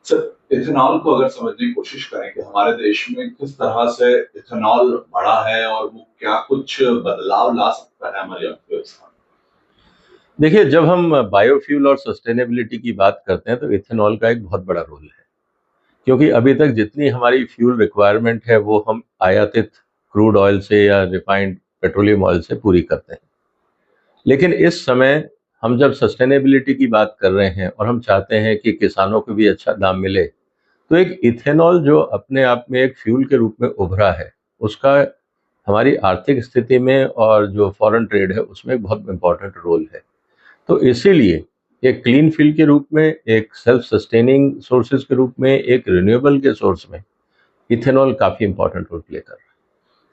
Sir, ethanol को अगर समझने की कोशिश करें कि हमारे देश में किस तरह से इथेनॉल बढ़ा है और वो क्या कुछ बदलाव ला सकता है हमारी अर्थव्यवस्था में। देखिए, जब हम बायोफ्यूल और सस्टेनेबिलिटी की बात करते हैं तो इथेनॉल का एक बहुत बड़ा रोल है, क्योंकि अभी तक जितनी हमारी फ्यूल रिक्वायरमेंट है वो हम आयातित क्रूड ऑयल से या रिफाइंड पेट्रोलियम ऑयल से पूरी करते हैं। लेकिन इस समय हम जब सस्टेनेबिलिटी की बात कर रहे हैं और हम चाहते हैं कि किसानों को भी अच्छा दाम मिले, तो एक इथेनॉल जो अपने आप में एक फ्यूल के रूप में उभरा है, उसका हमारी आर्थिक स्थिति में और जो फॉरेन ट्रेड है उसमें एक बहुत इंपॉर्टेंट रोल है। तो इसीलिए एक क्लीन फ्यूल के रूप में, एक सेल्फ सस्टेनिंग सोर्सेज के रूप में, एक रिन्यूएबल के सोर्स में इथेनॉल काफी इंपॉर्टेंट रोल प्ले कर रहा है।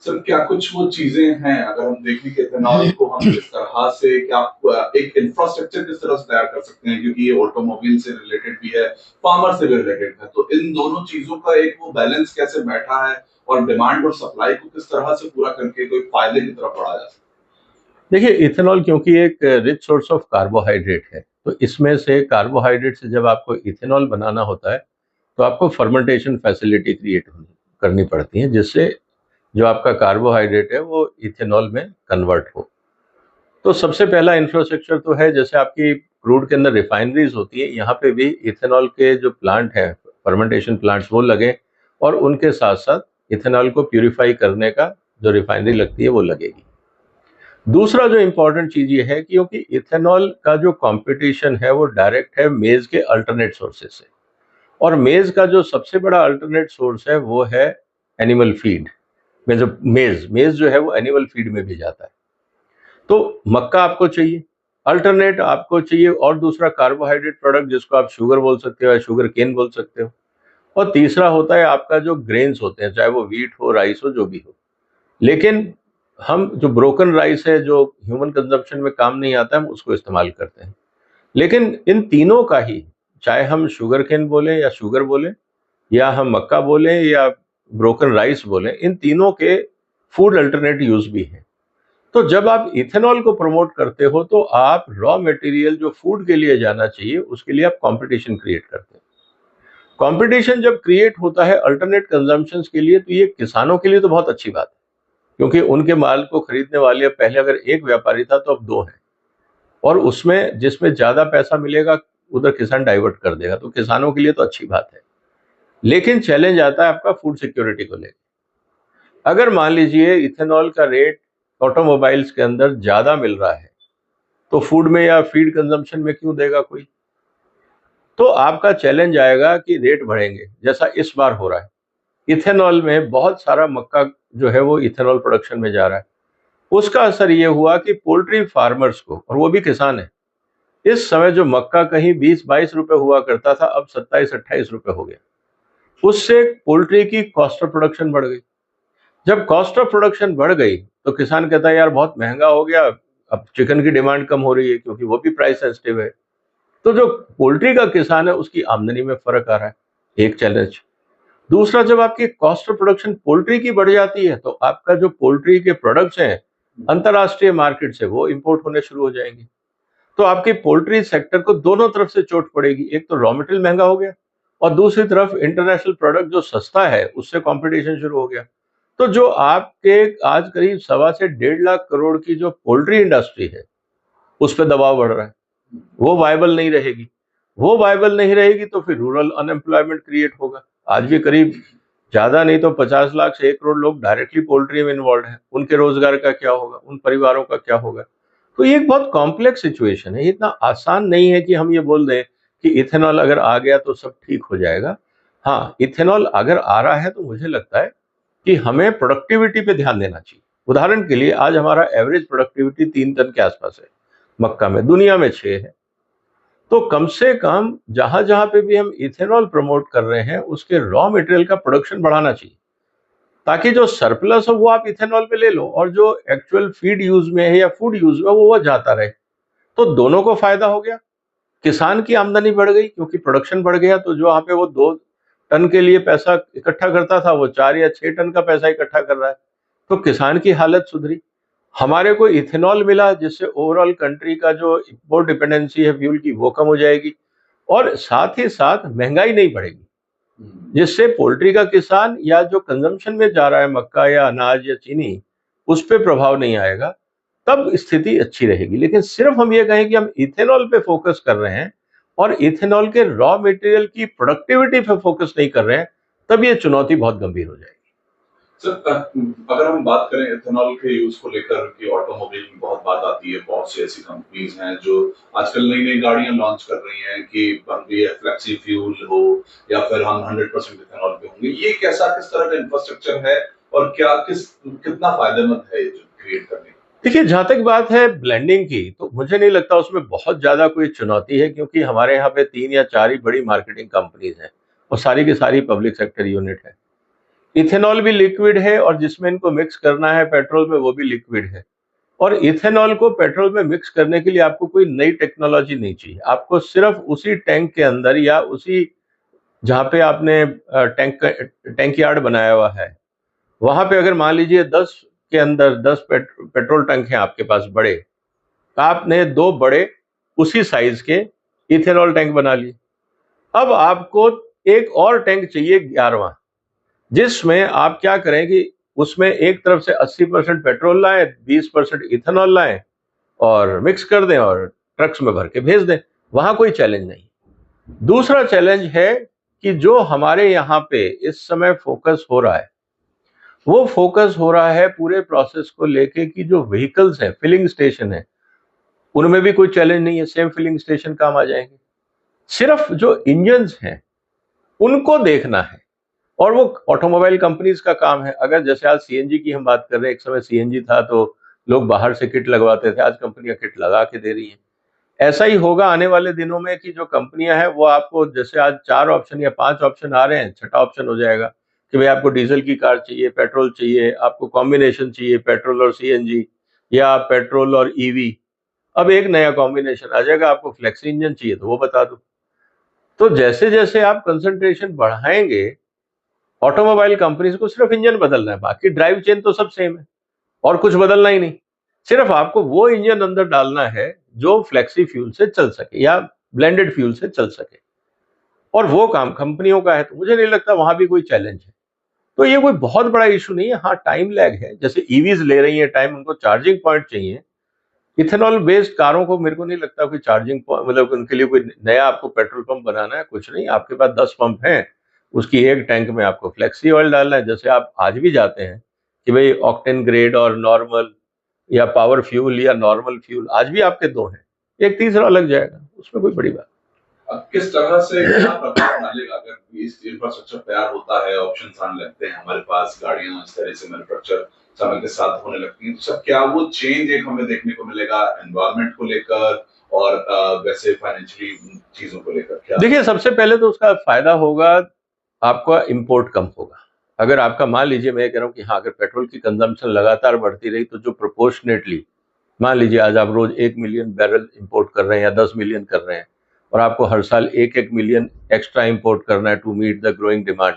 सर, क्या कुछ वो चीजें हैं अगर हम देखें कि इथेनॉल को हम किस तरह से क्या एक इंफ्रास्ट्रक्चर किस तरह से तैयार कर सकते हैं, क्योंकि ये ऑटोमोबाइल से रिलेटेड भी है, फार्मर से भी रिलेटेड है, तो इन दोनों चीजों का एक वो बैलेंस कैसे बैठा है और डिमांड और सप्लाई को किस तरह से पूरा करके कोई फायदे की तरफ बढ़ा जा सकता देखिए, इथेनॉल क्योंकि एक रिच सोर्स ऑफ कार्बोहाइड्रेट है, तो इसमें से कार्बोहाइड्रेट से जब आपको इथेनॉल बनाना होता है तो आपको फर्मेंटेशन फैसिलिटी क्रिएट करनी पड़ती है, जिससे जो आपका कार्बोहाइड्रेट है वो इथेनॉल में कन्वर्ट हो। तो सबसे पहला इंफ्रास्ट्रक्चर तो है, जैसे आपकी क्रूड के अंदर रिफाइनरीज होती है, यहाँ पे भी इथेनॉल के जो प्लांट हैं, फर्मेंटेशन प्लांट्स, वो लगे और उनके साथ साथ इथेनॉल को प्यूरिफाई करने का जो रिफाइनरी लगती है वो लगेगी। दूसरा जो इम्पोर्टेंट चीज ये है, क्योंकि इथेनॉल का जो कंपटीशन है वो डायरेक्ट है मेज के अल्टरनेट सोर्सेज से, और मेज का जो सबसे बड़ा अल्टरनेट सोर्स है वो है एनिमल फीड में। जो मेज मेज जो है वो एनिमल फीड में भी जाता है। तो मक्का आपको चाहिए, अल्टरनेट आपको चाहिए, और दूसरा कार्बोहाइड्रेट प्रोडक्ट जिसको आप शुगर बोल सकते हो या शुगर केन बोल सकते हो, और तीसरा होता है आपका जो ग्रेन्स होते हैं, चाहे वो व्हीट हो, राइस हो, जो भी हो। लेकिन हम जो ब्रोकन राइस है, जो ह्यूमन कंजम्पशन में काम नहीं आता, हम उसको इस्तेमाल करते हैं। लेकिन इन तीनों का ही, चाहे हम शुगर केन बोले या शुगर बोले, या हम मक्का बोले या ब्रोकन राइस बोले, इन तीनों के फूड अल्टरनेट यूज भी हैं। तो जब आप इथेनॉल को प्रमोट करते हो तो आप रॉ मटेरियल जो फूड के लिए जाना चाहिए उसके लिए आप कंपटीशन क्रिएट करते हैं। कंपटीशन जब क्रिएट होता है अल्टरनेट कंजम्पशंस के लिए, तो ये किसानों के लिए तो बहुत अच्छी बात है, क्योंकि उनके माल को खरीदने वाले पहले अगर एक व्यापारी था तो अब दो हैं, और उसमें जिसमें ज्यादा पैसा मिलेगा उधर किसान डाइवर्ट कर देगा, तो किसानों के लिए तो अच्छी बात है। लेकिन चैलेंज आता है आपका फूड सिक्योरिटी को लेकर। अगर मान लीजिए इथेनॉल का रेट ऑटोमोबाइल्स के अंदर ज्यादा मिल रहा है, तो फूड में या फीड कंजम्पशन में क्यों देगा कोई? तो आपका चैलेंज आएगा कि रेट बढ़ेंगे, जैसा इस बार हो रहा है। इथेनॉल में बहुत सारा मक्का जो है वो इथेनॉल प्रोडक्शन में जा रहा है। उसका असर ये हुआ कि पोल्ट्री फार्मर्स को, और वो भी किसान है, इस समय जो मक्का कहीं 20-22 रुपए हुआ करता था, अब 27-28 रुपए हो गया। उससे पोल्ट्री की कॉस्ट ऑफ प्रोडक्शन बढ़ गई। जब कॉस्ट ऑफ प्रोडक्शन बढ़ गई तो किसान कहता है यार बहुत महंगा हो गया, अब चिकन की डिमांड कम हो रही है क्योंकि वो भी प्राइस सेंसिटिव है। तो जो पोल्ट्री का किसान है उसकी आमदनी में फर्क आ रहा है, एक चैलेंज। दूसरा, जब आपकी कॉस्ट ऑफ प्रोडक्शन पोल्ट्री की बढ़ जाती है तो आपका जो पोल्ट्री के प्रोडक्ट्स हैं अंतरराष्ट्रीय मार्केट से वो इंपोर्ट होने शुरू हो जाएंगे। तो आपके पोल्ट्री सेक्टर को दोनों तरफ से चोट पड़ेगी। एक तो रॉ मटेरियल महंगा हो गया, और दूसरी तरफ इंटरनेशनल प्रोडक्ट जो सस्ता है उससे कंपटीशन शुरू हो गया। तो जो आपके आज करीब 1.25 से 1.5 लाख करोड़ की जो पोल्ट्री इंडस्ट्री है उस पर दबाव बढ़ रहा है, वो वायबल नहीं रहेगी। वो वायबल नहीं रहेगी तो फिर रूरल अनएम्प्लॉयमेंट क्रिएट होगा। आज भी करीब ज्यादा नहीं तो 50 लाख से 1 करोड़ लोग डायरेक्टली पोल्ट्री में इन्वॉल्व हैं। उनके रोजगार का क्या होगा, उन परिवारों का क्या होगा? तो ये एक बहुत कॉम्प्लेक्स सिचुएशन है, इतना आसान नहीं है कि हम ये बोल दें कि इथेनॉल अगर आ गया तो सब ठीक हो जाएगा। हाँ, इथेनॉल अगर आ रहा है तो मुझे लगता है कि हमें प्रोडक्टिविटी पे ध्यान देना चाहिए। उदाहरण के लिए आज हमारा एवरेज प्रोडक्टिविटी 3 टन के आसपास है मक्का में, दुनिया में 6 है। तो कम से कम जहां जहां पे भी हम इथेनॉल प्रमोट कर रहे हैं उसके रॉ मटेरियल का प्रोडक्शन बढ़ाना चाहिए, ताकि जो सरप्लस हो वो आप इथेनॉल पे ले लो, और जो एक्चुअल फीड यूज में है या फूड यूज में वो जाता रहे। तो दोनों को फायदा हो गया। किसान की आमदनी बढ़ गई क्योंकि प्रोडक्शन बढ़ गया, तो जो वहां पे वो 2 टन के लिए पैसा इकट्ठा करता था वो 4 या 6 टन का पैसा इकट्ठा कर रहा है। तो किसान की हालत सुधरी। हमारे को इथेनॉल मिला जिससे ओवरऑल कंट्री का जो इम्पोर्ट डिपेंडेंसी है फ्यूल की वो कम हो जाएगी, और साथ ही साथ महंगाई नहीं बढ़ेगी। जिससे पोल्ट्री का किसान या जो कंजम्पशन में जा रहा है मक्का या अनाज या चीनी, उस पे प्रभाव नहीं आएगा, तब स्थिति अच्छी रहेगी। लेकिन सिर्फ हम ये कहें कि हम इथेनॉल पे फोकस कर रहे हैं और इथेनॉल के रॉ मटेरियल की प्रोडक्टिविटी पे फोकस नहीं कर रहे हैं, तब ये चुनौती बहुत गंभीर हो जाएगी। सर, अगर हम बात करें इथेनॉल के यूज को लेकर कि ऑटोमोबाइल में बहुत बात आती है, बहुत सी ऐसी कंपनीज हैं जो आजकल नई नई गाड़ियां लॉन्च कर रही हैं कि हम भी फ्लेक्सी फ्यूल हो या फिर हम 100% इथेनॉल पे होंगे। ये किस तरह का इंफ्रास्ट्रक्चर है और कितना फायदेमंद है ये जो क्रिएट करने का? देखिए, जहां तक बात है ब्लेंडिंग की, तो मुझे नहीं लगता उसमें बहुत ज्यादा कोई चुनौती है, क्योंकि हमारे यहाँ पे 3 या 4 ही बड़ी मार्केटिंग कंपनीज हैं और सारी की सारी पब्लिक सेक्टर यूनिट है। इथेनॉल भी लिक्विड है और जिसमें इनको मिक्स करना है पेट्रोल में, वो भी लिक्विड है। और इथेनॉल को पेट्रोल में मिक्स करने के लिए आपको कोई नई टेक्नोलॉजी नहीं चाहिए, आपको सिर्फ उसी टैंक के अंदर या उसी जहाँ पे आपने टैंक यार्ड बनाया हुआ है, वहां पे अगर मान लीजिए 10 के अंदर 10 पेट्रोल टैंक हैं आपके पास बड़े, तो आपने 2 बड़े उसी साइज के इथेनॉल टैंक बना लिए। अब आपको एक और टैंक चाहिए 11वां, जिसमें आप क्या करें कि उसमें एक तरफ से 80% पेट्रोल लाएं, 20% इथेनॉल लाएं और मिक्स कर दें और ट्रक्स में भर के भेज दें। वहां कोई चैलेंज नहीं। दूसरा चैलेंज है कि जो हमारे यहाँ पे इस समय फोकस हो रहा है, वो फोकस हो रहा है पूरे प्रोसेस को लेके कि जो व्हीकल्स हैं, फिलिंग स्टेशन है, उनमें भी कोई चैलेंज नहीं है, सेम फिलिंग स्टेशन काम आ जाएंगे। सिर्फ जो इंजन्स हैं उनको देखना है और वो ऑटोमोबाइल कंपनीज का काम है। अगर जैसे आज सीएनजी की हम बात कर रहे हैं, एक समय सीएनजी था तो लोग बाहर से किट लगवाते थे, आज कंपनियां किट लगा के दे रही हैं। ऐसा ही होगा आने वाले दिनों में कि जो कंपनियां हैं वो आपको, जैसे आज 4 ऑप्शन या 5 ऑप्शन आ रहे हैं, छठा ऑप्शन हो जाएगा कि भाई आपको डीजल की कार चाहिए, पेट्रोल चाहिए, आपको कॉम्बिनेशन चाहिए पेट्रोल और सीएनजी, या पेट्रोल और ईवी। अब एक नया कॉम्बिनेशन आ जाएगा, आपको फ्लेक्सी इंजन चाहिए तो वो बता दो। तो जैसे जैसे आप कंसंट्रेशन बढ़ाएंगे, ऑटोमोबाइल कंपनीज को सिर्फ इंजन बदलना है, बाकी ड्राइव चेन तो सब सेम है और कुछ बदलना ही नहीं। सिर्फ आपको वो इंजन अंदर डालना है जो फ्लेक्सी फ्यूल से चल सके या ब्लेंडेड फ्यूल से चल सके, और वो काम कंपनियों का है। तो मुझे नहीं लगता वहां भी कोई चैलेंज है। तो ये कोई बहुत बड़ा इशू नहीं है। हाँ, टाइम लैग है, जैसे ईवीज ले रही है टाइम, उनको चार्जिंग पॉइंट चाहिए। इथेनॉल बेस्ड कारों को मेरे को नहीं लगता कोई चार्जिंग मतलब उनके लिए कोई नया आपको पेट्रोल पंप बनाना है, कुछ नहीं। आपके पास 10 पंप हैं, उसकी एक टैंक में आपको फ्लेक्सी ऑयल डालना है, जैसे आप आज भी जाते हैं कि भाई ऑक्टेन ग्रेड और नॉर्मल या पावर फ्यूल या नॉर्मल फ्यूल, आज भी आपके 2 हैं, एक तीसरा लग जाएगा, उसमें कोई बड़ी बात। अब किस तरह से क्या प्रभाव डालेगा अगर इस इंफ्रास्ट्रक्चर तैयार होता है, ऑप्शंस आने लगते हैं हमारे पास, गाड़ियां इस तरह से मैन्युफैक्चर समय के साथ होने लगती हैं, तो सब क्या वो चेंज एक हमें देखने को मिलेगा एनवायरनमेंट को लेकर और वैसे फाइनेंशियली चीजों को लेकर? क्या देखिए, सबसे पहले तो उसका फायदा होगा, आपका इंपोर्ट कम होगा। अगर आपका, मान लीजिए मैं कह रहा हूँ कि हाँ, अगर पेट्रोल की कंजम्पशन लगातार बढ़ती रही तो जो प्रोपोर्शनेटली, मान लीजिए आज आप रोज 1 मिलियन बैरल इंपोर्ट कर रहे हैं या 10 मिलियन कर रहे हैं, और आपको हर साल 1-1 मिलियन एक्स्ट्रा इंपोर्ट करना है to meet the growing demand,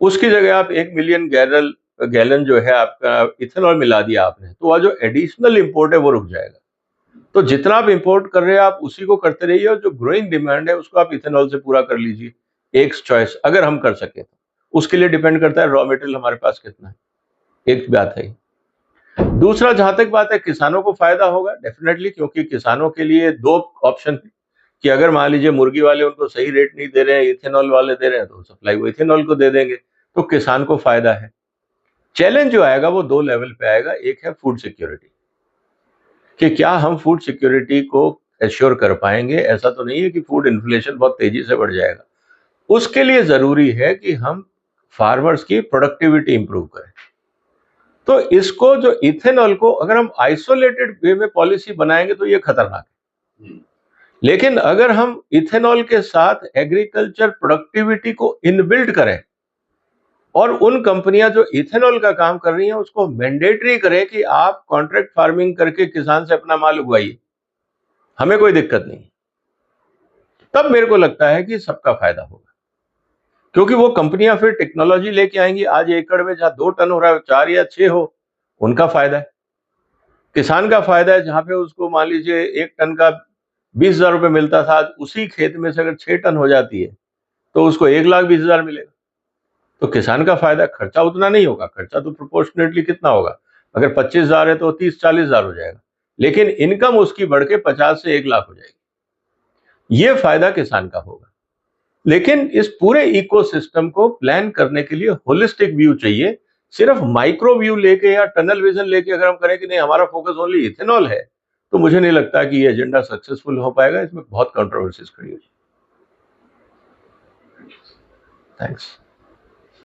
उसकी जगह आप 1 मिलियन गैलन जो है आपका इथेनॉल मिला दिया आपने, तो वह जो एडिशनल इंपोर्ट है वो रुक जाएगा। तो जितना आप इंपोर्ट कर रहे हैं आप उसी को करते रहिए, और जो ग्रोइंग डिमांड है उसको आप इथेनॉल से पूरा कर लीजिए। एक चॉइस अगर हम कर सके तो, उसके लिए डिपेंड करता है रॉ मटेरियल हमारे पास कितना है, एक बात है। दूसरा, जहां तक बात है किसानों को फायदा होगा डेफिनेटली, क्योंकि किसानों के लिए 2 ऑप्शन कि अगर मान लीजिए मुर्गी वाले उनको सही रेट नहीं दे रहे हैं, इथेनॉल वाले दे रहे हैं, तो सप्लाई वो इथेनॉल को दे देंगे, तो किसान को फायदा है। चैलेंज जो आएगा वो 2 लेवल पे आएगा। एक है फूड सिक्योरिटी, कि क्या हम फूड सिक्योरिटी को एश्योर कर पाएंगे। ऐसा तो नहीं है कि फूड इन्फ्लेशन बहुत तेजी से बढ़ जाएगा। उसके लिए जरूरी है कि हम फार्मर्स की प्रोडक्टिविटी इंप्रूव करें। तो इसको, जो इथेनॉल को अगर हम आइसोलेटेड वे में पॉलिसी बनाएंगे तो ये खतरनाक है। लेकिन अगर हम इथेनॉल के साथ एग्रीकल्चर प्रोडक्टिविटी को इनबिल्ट करें और उन कंपनियां जो इथेनॉल का काम कर रही हैं उसको मैंडेटरी करें कि आप कॉन्ट्रैक्ट फार्मिंग करके किसान से अपना माल उगवाइए, हमें कोई दिक्कत नहीं, तब मेरे को लगता है कि सबका फायदा होगा। क्योंकि वो कंपनियां फिर टेक्नोलॉजी लेके आएंगी। आज एकड़ में जहां 2 टन हो रहा है 4 या 6 हो, उनका फायदा है। किसान का फायदा है, जहां पे उसको मान लीजिए 1 टन का 20,000 रुपए मिलता था, आज उसी खेत में से अगर 6 टन हो जाती है तो उसको 1,20,000 मिलेगा। तो किसान का फायदा, खर्चा उतना नहीं होगा, खर्चा तो प्रोपोर्शनेटली कितना होगा, अगर 25,000 है तो 30-40,000 हो जाएगा, लेकिन इनकम उसकी बढ़ के 50 से 1 लाख हो जाएगी। ये फायदा किसान का होगा। लेकिन इस पूरे इकोसिस्टम को प्लान करने के लिए होलिस्टिक व्यू चाहिए। सिर्फ माइक्रो व्यू लेके या टनल विजन लेके अगर हम करें कि नहीं हमारा फोकस ओनली इथेनॉल है, तो मुझे नहीं लगता कि ये एजेंडा सक्सेसफुल हो पाएगा। इसमें बहुत कंट्रोवर्सीज खड़ी हुई। थैंक्स।